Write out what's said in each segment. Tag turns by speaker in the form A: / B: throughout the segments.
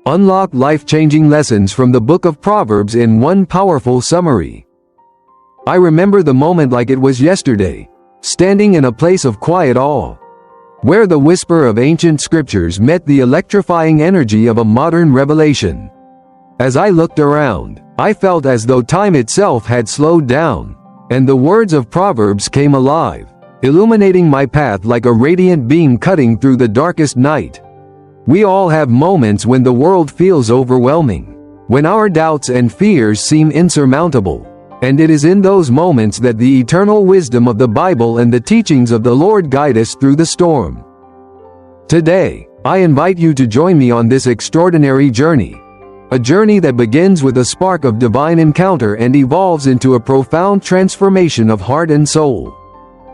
A: Unlock life-changing lessons from the book of Proverbs in one powerful summary. I remember the moment like it was yesterday, standing in a place of quiet awe, where the whisper of ancient scriptures met the electrifying energy of a modern revelation. As I looked around, I felt as though time itself had slowed down, and the words of Proverbs came alive, illuminating my path like a radiant beam cutting through the darkest night. We all have moments when the world feels overwhelming, when our doubts and fears seem insurmountable, and it is in those moments that the eternal wisdom of the Bible and the teachings of the Lord guide us through the storm. Today, I invite you to join me on this extraordinary journey, a journey that begins with a spark of divine encounter and evolves into a profound transformation of heart and soul.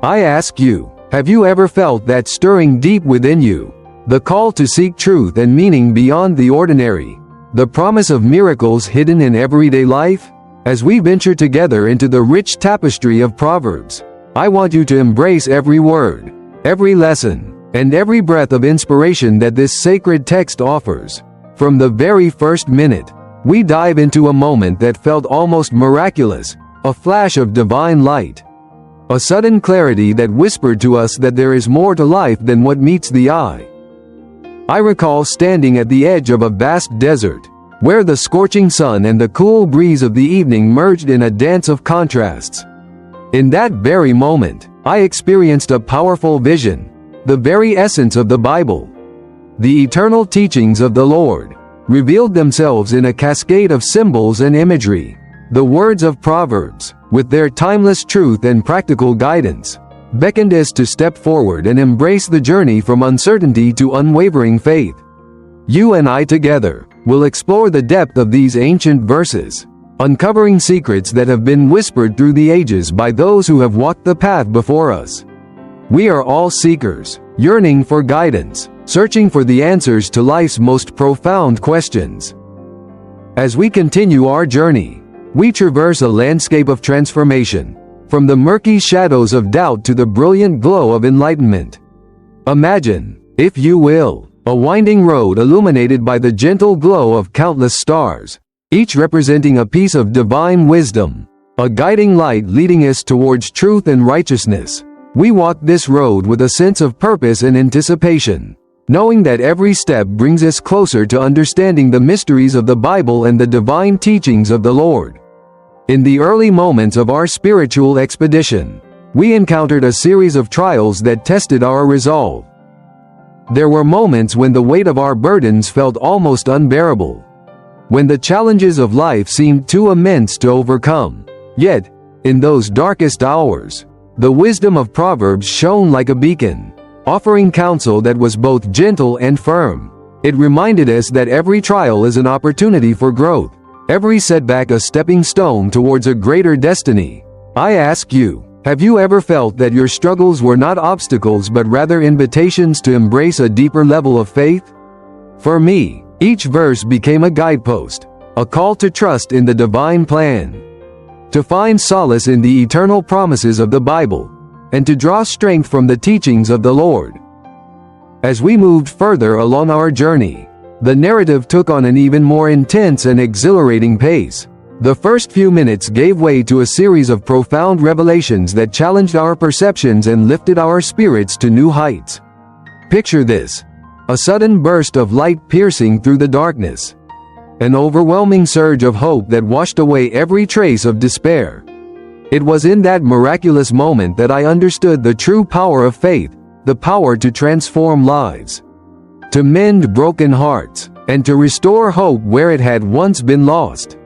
A: I ask you, have you ever felt that stirring deep within you? The call to seek truth and meaning beyond the ordinary, the promise of miracles hidden in everyday life? As we venture together into the rich tapestry of Proverbs, I want you to embrace every word, every lesson, and every breath of inspiration that this sacred text offers. From the very first minute, we dive into a moment that felt almost miraculous, a flash of divine light, a sudden clarity that whispered to us that there is more to life than what meets the eye. I recall standing at the edge of a vast desert, where the scorching sun and the cool breeze of the evening merged in a dance of contrasts. In that very moment, I experienced a powerful vision, the very essence of the Bible. The eternal teachings of the Lord revealed themselves in a cascade of symbols and imagery. The words of Proverbs, with their timeless truth and practical guidance, beckoned us to step forward and embrace the journey from uncertainty to unwavering faith. You and I together will explore the depth of these ancient verses, uncovering secrets that have been whispered through the ages by those who have walked the path before us. We are all seekers, yearning for guidance, searching for the answers to life's most profound questions. As we continue our journey, we traverse a landscape of transformation, from the murky shadows of doubt to the brilliant glow of enlightenment. Imagine, if you will, a winding road illuminated by the gentle glow of countless stars, each representing a piece of divine wisdom, a guiding light leading us towards truth and righteousness. We walk this road with a sense of purpose and anticipation, knowing that every step brings us closer to understanding the mysteries of the Bible and the divine teachings of the Lord. In the early moments of our spiritual expedition, we encountered a series of trials that tested our resolve. There were moments when the weight of our burdens felt almost unbearable, when the challenges of life seemed too immense to overcome. Yet, in those darkest hours, the wisdom of Proverbs shone like a beacon, offering counsel that was both gentle and firm. It reminded us that every trial is an opportunity for growth, every setback a stepping stone towards a greater destiny. I ask you, have you ever felt that your struggles were not obstacles but rather invitations to embrace a deeper level of faith? For me, each verse became a guidepost, a call to trust in the divine plan, to find solace in the eternal promises of the Bible, and to draw strength from the teachings of the Lord. As we moved further along our journey, the narrative took on an even more intense and exhilarating pace. The first few minutes gave way to a series of profound revelations that challenged our perceptions and lifted our spirits to new heights. Picture this: a sudden burst of light piercing through the darkness, an overwhelming surge of hope that washed away every trace of despair. It was in that miraculous moment that I understood the true power of faith, the power to transform lives, to mend broken hearts, and to restore hope where it had once been lost.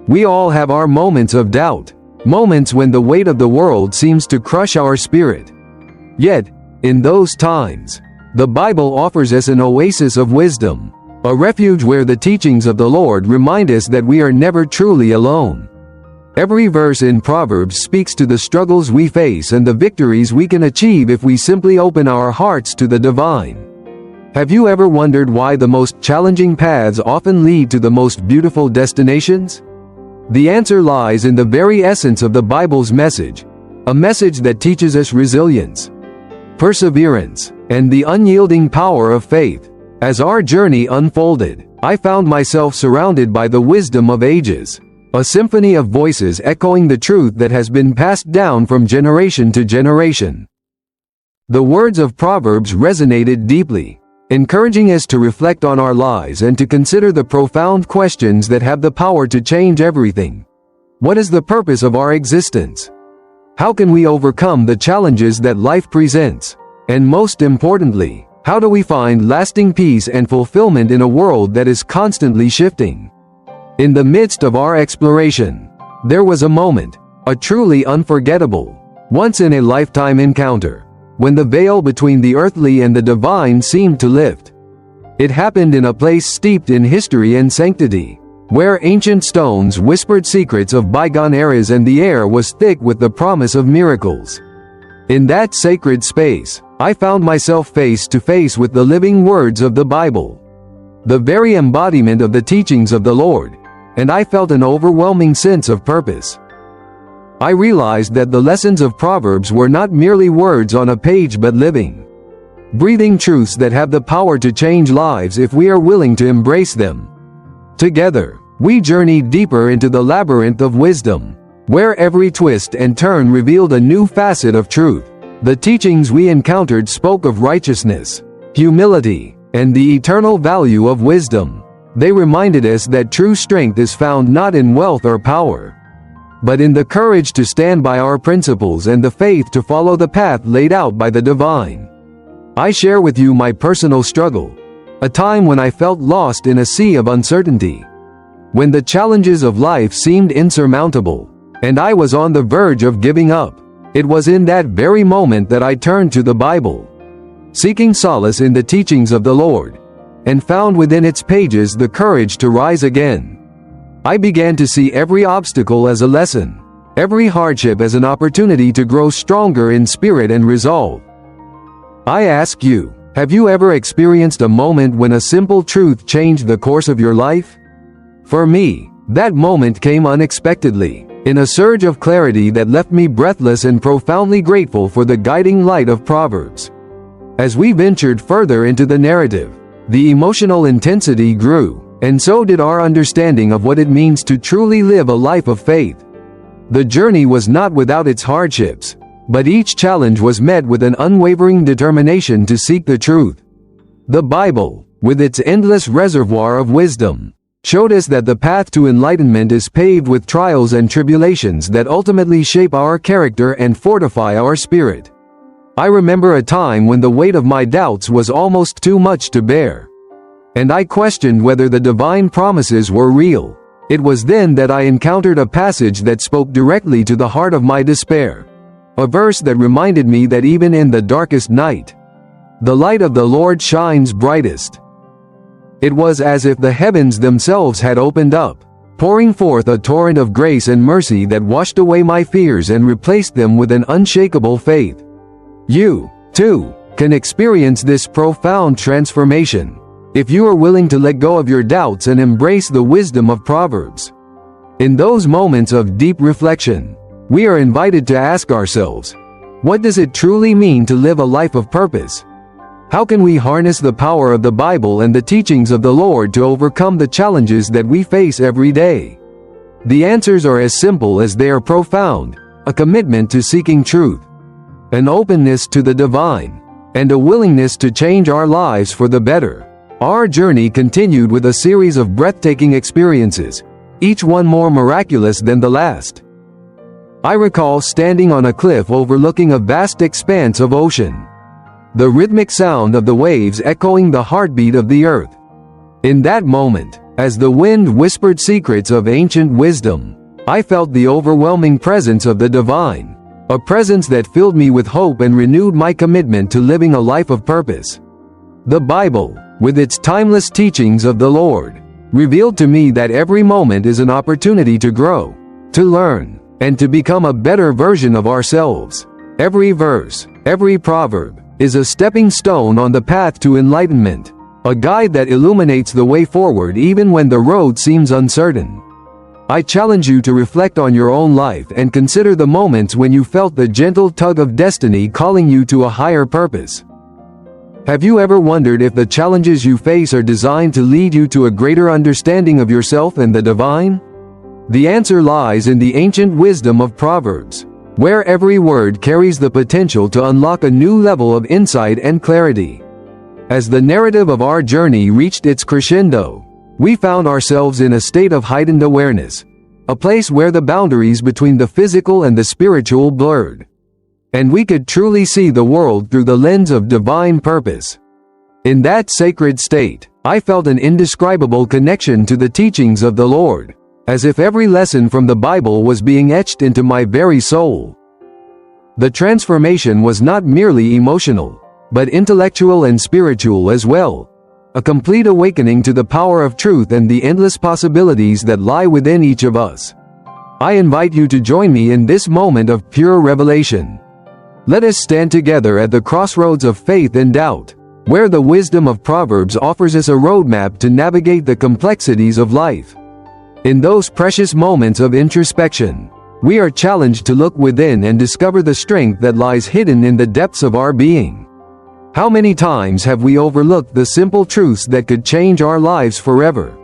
A: We all have our moments of doubt, moments when the weight of the world seems to crush our spirit. Yet, in those times, the Bible offers us an oasis of wisdom, a refuge where the teachings of the Lord remind us that we are never truly alone. Every verse in Proverbs speaks to the struggles we face and the victories we can achieve if we simply open our hearts to the divine. Have you ever wondered why the most challenging paths often lead to the most beautiful destinations? The answer lies in the very essence of the Bible's message, a message that teaches us resilience, perseverance, and the unyielding power of faith. As our journey unfolded, I found myself surrounded by the wisdom of ages, a symphony of voices echoing the truth that has been passed down from generation to generation. The words of Proverbs resonated deeply, encouraging us to reflect on our lives and to consider the profound questions that have the power to change everything. What is the purpose of our existence? How can we overcome the challenges that life presents? And most importantly, how do we find lasting peace and fulfillment in a world that is constantly shifting? In the midst of our exploration, there was a moment, a truly unforgettable, once-in-a-lifetime encounter, when the veil between the earthly and the divine seemed to lift. It happened in a place steeped in history and sanctity, where ancient stones whispered secrets of bygone eras and the air was thick with the promise of miracles. In that sacred space, I found myself face to face with the living words of the Bible, the very embodiment of the teachings of the Lord, and I felt an overwhelming sense of purpose. I realized that the lessons of Proverbs were not merely words on a page but living, breathing truths that have the power to change lives if we are willing to embrace them. Together, we journeyed deeper into the labyrinth of wisdom, where every twist and turn revealed a new facet of truth. The teachings we encountered spoke of righteousness, humility, and the eternal value of wisdom. They reminded us that true strength is found not in wealth or power, but in the courage to stand by our principles and the faith to follow the path laid out by the divine. I share with you my personal struggle, a time when I felt lost in a sea of uncertainty, when the challenges of life seemed insurmountable, and I was on the verge of giving up. It was in that very moment that I turned to the Bible, seeking solace in the teachings of the Lord, and found within its pages the courage to rise again. I began to see every obstacle as a lesson, every hardship as an opportunity to grow stronger in spirit and resolve. I ask you, have you ever experienced a moment when a simple truth changed the course of your life? For me, that moment came unexpectedly, in a surge of clarity that left me breathless and profoundly grateful for the guiding light of Proverbs. As we ventured further into the narrative, the emotional intensity grew, and so did our understanding of what it means to truly live a life of faith. The journey was not without its hardships, but each challenge was met with an unwavering determination to seek the truth. The Bible, with its endless reservoir of wisdom, showed us that the path to enlightenment is paved with trials and tribulations that ultimately shape our character and fortify our spirit. I remember a time when the weight of my doubts was almost too much to bear, and I questioned whether the divine promises were real. It was then that I encountered a passage that spoke directly to the heart of my despair, a verse that reminded me that even in the darkest night, the light of the Lord shines brightest. It was as if the heavens themselves had opened up, pouring forth a torrent of grace and mercy that washed away my fears and replaced them with an unshakable faith. You, too, can experience this profound transformation, if you are willing to let go of your doubts and embrace the wisdom of Proverbs. In those moments of deep reflection, we are invited to ask ourselves, what does it truly mean to live a life of purpose? How can we harness the power of the Bible and the teachings of the Lord to overcome the challenges that we face every day? The answers are as simple as they are profound: a commitment to seeking truth, an openness to the divine, and a willingness to change our lives for the better. Our journey continued with a series of breathtaking experiences, each one more miraculous than the last. I recall standing on a cliff overlooking a vast expanse of ocean, the rhythmic sound of the waves echoing the heartbeat of the earth. In that moment, as the wind whispered secrets of ancient wisdom, I felt the overwhelming presence of the divine, a presence that filled me with hope and renewed my commitment to living a life of purpose. The Bible, with its timeless teachings of the Lord, revealed to me that every moment is an opportunity to grow, to learn, and to become a better version of ourselves. Every verse, every proverb, is a stepping stone on the path to enlightenment, a guide that illuminates the way forward even when the road seems uncertain. I challenge you to reflect on your own life and consider the moments when you felt the gentle tug of destiny calling you to a higher purpose. Have you ever wondered if the challenges you face are designed to lead you to a greater understanding of yourself and the divine? The answer lies in the ancient wisdom of Proverbs, where every word carries the potential to unlock a new level of insight and clarity. As the narrative of our journey reached its crescendo, we found ourselves in a state of heightened awareness, a place where the boundaries between the physical and the spiritual blurred, and we could truly see the world through the lens of divine purpose. In that sacred state, I felt an indescribable connection to the teachings of the Lord, as if every lesson from the Bible was being etched into my very soul. The transformation was not merely emotional, but intellectual and spiritual as well, a complete awakening to the power of truth and the endless possibilities that lie within each of us. I invite you to join me in this moment of pure revelation. Let us stand together at the crossroads of faith and doubt, where the wisdom of Proverbs offers us a roadmap to navigate the complexities of life. In those precious moments of introspection, we are challenged to look within and discover the strength that lies hidden in the depths of our being. How many times have we overlooked the simple truths that could change our lives forever?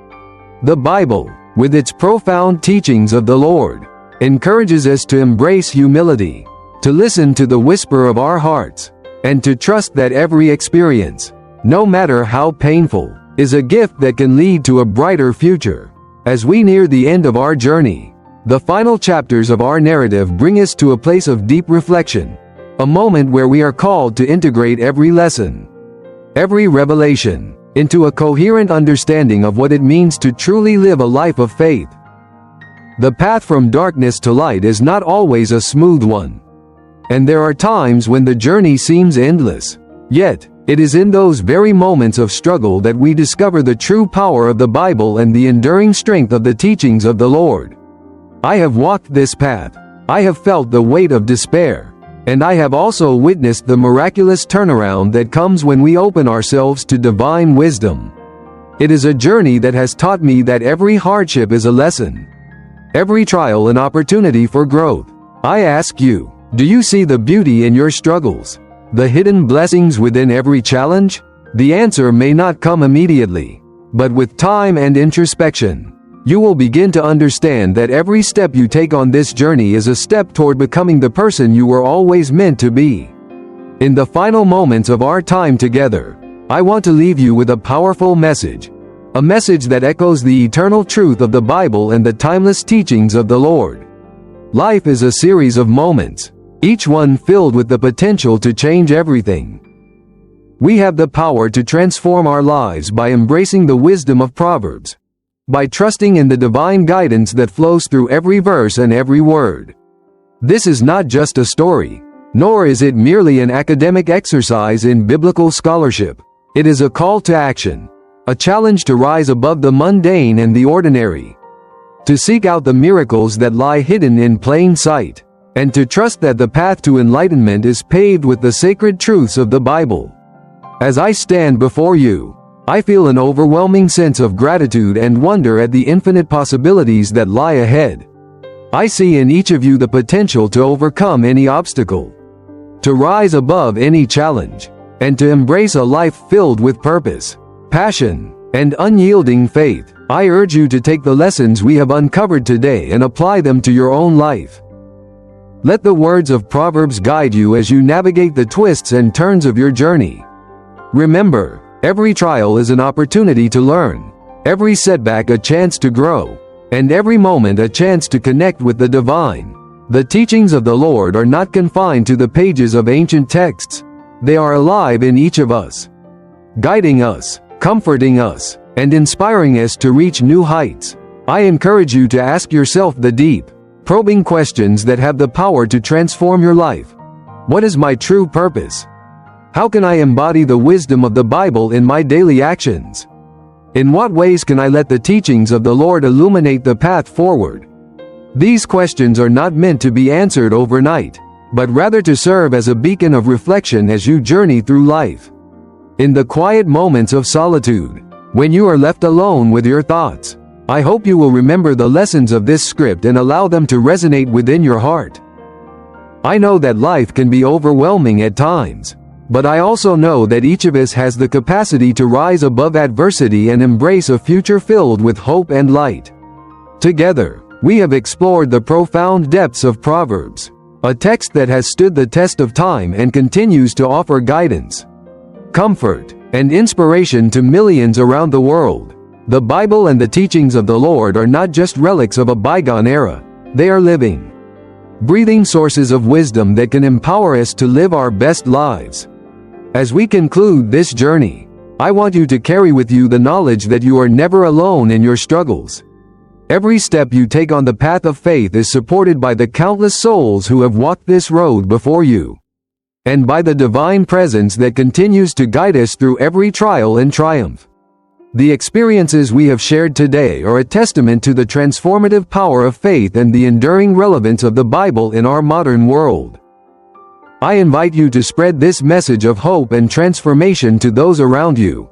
A: The Bible, with its profound teachings of the Lord, encourages us to embrace humility, to listen to the whisper of our hearts, and to trust that every experience, no matter how painful, is a gift that can lead to a brighter future. As we near the end of our journey, the final chapters of our narrative bring us to a place of deep reflection, a moment where we are called to integrate every lesson, every revelation, into a coherent understanding of what it means to truly live a life of faith. The path from darkness to light is not always a smooth one, and there are times when the journey seems endless. Yet, it is in those very moments of struggle that we discover the true power of the Bible and the enduring strength of the teachings of the Lord. I have walked this path. I have felt the weight of despair. And I have also witnessed the miraculous turnaround that comes when we open ourselves to divine wisdom. It is a journey that has taught me that every hardship is a lesson, every trial an opportunity for growth. I ask you, do you see the beauty in your struggles, the hidden blessings within every challenge? The answer may not come immediately, but with time and introspection, you will begin to understand that every step you take on this journey is a step toward becoming the person you were always meant to be. In the final moments of our time together, I want to leave you with a powerful message, a message that echoes the eternal truth of the Bible and the timeless teachings of the Lord. Life is a series of moments, each one filled with the potential to change everything. We have the power to transform our lives by embracing the wisdom of Proverbs, by trusting in the divine guidance that flows through every verse and every word. This is not just a story, nor is it merely an academic exercise in biblical scholarship. It is a call to action, a challenge to rise above the mundane and the ordinary, to seek out the miracles that lie hidden in plain sight, and to trust that the path to enlightenment is paved with the sacred truths of the Bible. As I stand before you, I feel an overwhelming sense of gratitude and wonder at the infinite possibilities that lie ahead. I see in each of you the potential to overcome any obstacle, to rise above any challenge, and to embrace a life filled with purpose, passion, and unyielding faith. I urge you to take the lessons we have uncovered today and apply them to your own life. Let the words of Proverbs guide you as you navigate the twists and turns of your journey. Remember, every trial is an opportunity to learn, every setback a chance to grow, and every moment a chance to connect with the divine. The teachings of the Lord are not confined to the pages of ancient texts. They are alive in each of us, guiding us, comforting us, and inspiring us to reach new heights. I encourage you to ask yourself the deep, probing questions that have the power to transform your life. What is my true purpose? How can I embody the wisdom of the Bible in my daily actions? In what ways can I let the teachings of the Lord illuminate the path forward? These questions are not meant to be answered overnight, but rather to serve as a beacon of reflection as you journey through life. In the quiet moments of solitude, when you are left alone with your thoughts, I hope you will remember the lessons of this script and allow them to resonate within your heart. I know that life can be overwhelming at times, But I also know that each of us has the capacity to rise above adversity and embrace a future filled with hope and light. Together, we have explored the profound depths of Proverbs, a text that has stood the test of time and continues to offer guidance, comfort, and inspiration to millions around the world. The Bible and the teachings of the Lord are not just relics of a bygone era, they are living, breathing sources of wisdom that can empower us to live our best lives. As we conclude this journey, I want you to carry with you the knowledge that you are never alone in your struggles. Every step you take on the path of faith is supported by the countless souls who have walked this road before you, and by the divine presence that continues to guide us through every trial and triumph. The experiences we have shared today are a testament to the transformative power of faith and the enduring relevance of the Bible in our modern world. I invite you to spread this message of hope and transformation to those around you.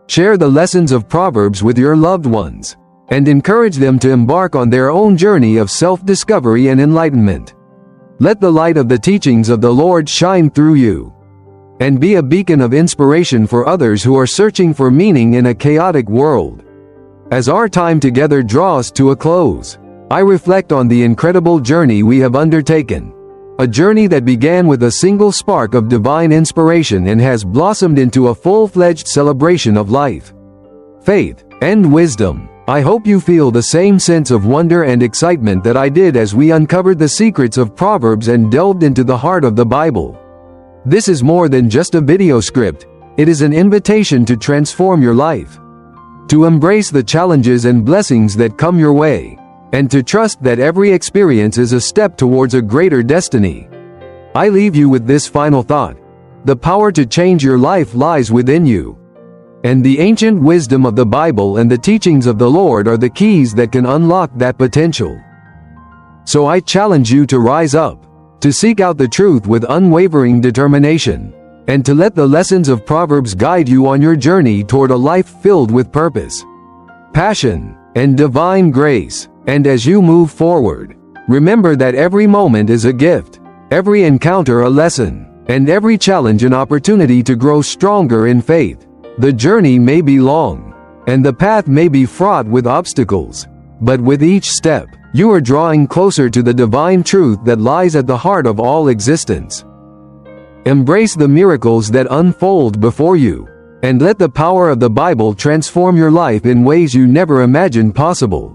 A: Share the lessons of Proverbs with your loved ones, and encourage them to embark on their own journey of self-discovery and enlightenment. Let the light of the teachings of the Lord shine through you, and be a beacon of inspiration for others who are searching for meaning in a chaotic world. As our time together draws to a close, I reflect on the incredible journey we have undertaken. A journey that began with a single spark of divine inspiration and has blossomed into a full-fledged celebration of life, faith, and wisdom. I hope you feel the same sense of wonder and excitement that I did as we uncovered the secrets of Proverbs and delved into the heart of the Bible. This is more than just a video script, it is an invitation to transform your life, to embrace the challenges and blessings that come your way, and to trust that every experience is a step towards a greater destiny. I leave you with this final thought: the power to change your life lies within you, and the ancient wisdom of the Bible and the teachings of the Lord are the keys that can unlock that potential. So I challenge you to rise up, to seek out the truth with unwavering determination, and to let the lessons of Proverbs guide you on your journey toward a life filled with purpose, passion, and divine grace. And as you move forward, remember that every moment is a gift, every encounter a lesson, and every challenge an opportunity to grow stronger in faith. The journey may be long, and the path may be fraught with obstacles, but with each step, you are drawing closer to the divine truth that lies at the heart of all existence. Embrace the miracles that unfold before you, and let the power of the Bible transform your life in ways you never imagined possible.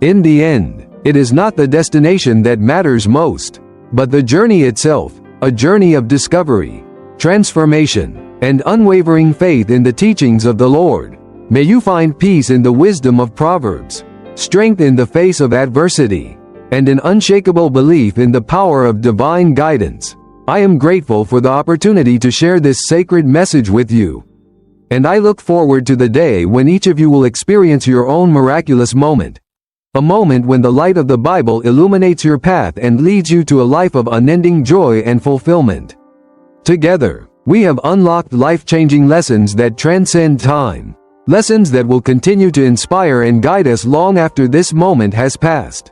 A: In the end, it is not the destination that matters most, but the journey itself, a journey of discovery, transformation, and unwavering faith in the teachings of the Lord. May you find peace in the wisdom of Proverbs, strength in the face of adversity, and an unshakable belief in the power of divine guidance. I am grateful for the opportunity to share this sacred message with you, and I look forward to the day when each of you will experience your own miraculous moment. A moment when the light of the Bible illuminates your path and leads you to a life of unending joy and fulfillment. Together, we have unlocked life-changing lessons that transcend time. Lessons that will continue to inspire and guide us long after this moment has passed.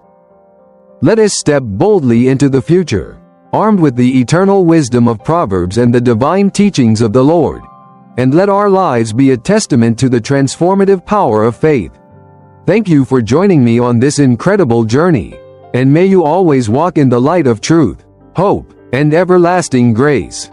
A: Let us step boldly into the future, armed with the eternal wisdom of Proverbs and the divine teachings of the Lord, and let our lives be a testament to the transformative power of faith. Thank you for joining me on this incredible journey, and may you always walk in the light of truth, hope, and everlasting grace.